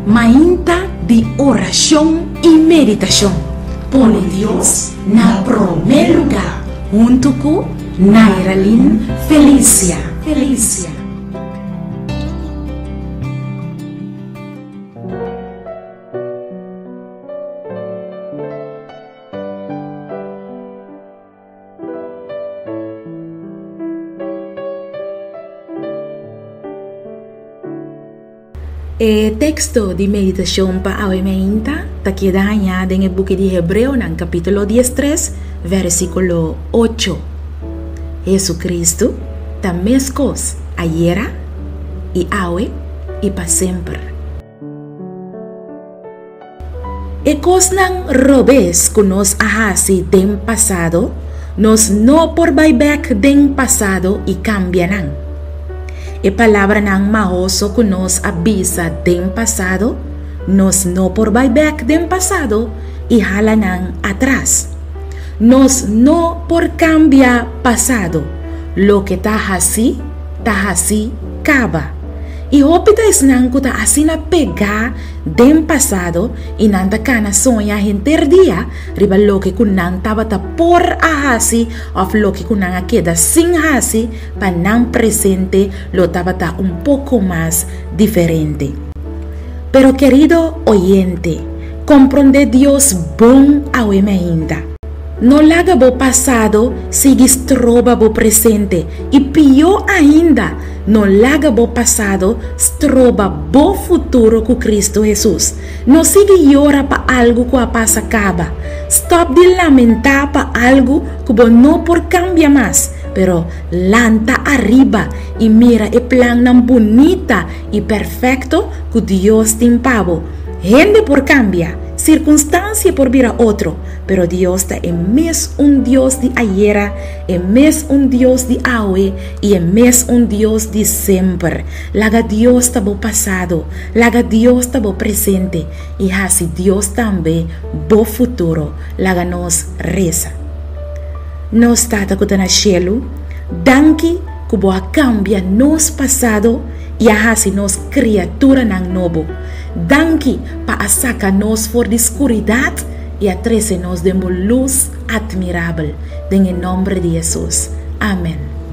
Mainta de oración y meditación. Pone Dios na primer lugar. Junto con Nairalyn Felicia. El texto de meditación para hoy está quedado en el buque de Hebreo, en el capítulo 13, versículo 8. Jesucristo está mescos ayer y hoy y para siempre. E cosnan robes que nos hacen del pasado, nos no por buyback del pasado y cambiarán. E palabra nang mahoso que nos avisa del pasado, nos no por buyback del pasado y jalan atrás. Nos no por cambiar pasado, lo que está así, caba. Y hopita es nang que está así na pegar del pasado y nanda cana soña gente día, riba lo que kunan taba ta por ahasi, of lo que kunan queda sin hasi, pa nan presente lo taba ta un poco más diferente. Pero querido oyente, comprende Dios bon a ainda. No laga bo pasado, sigue stroba bo presente. E pior ainda, no laga bo pasado, stroba bo futuro com Cristo Jesus. No sigue llora pa algo que a passa acaba. Stop de lamentar pa algo que bo no por cambia más. Pero lanta arriba e mira e plan nan bonita e perfecto que Dios tem pavo. Gente por cambia, circunstancia por vir a otro, pero Dios está en mes un Dios de ayer, en mes un Dios de hoy y en mes un Dios de siempre. Laga Dios está bo pasado, laga Dios está bo presente y así Dios también bo futuro, laga nos reza. Nos tata que na cielo, danki que bo a cambia nos pasado e así nos criatura nang novo. Danki para sacar-nos for de escuridad y atrece-nos de luz admirable. En el nombre de Jesús. Amén.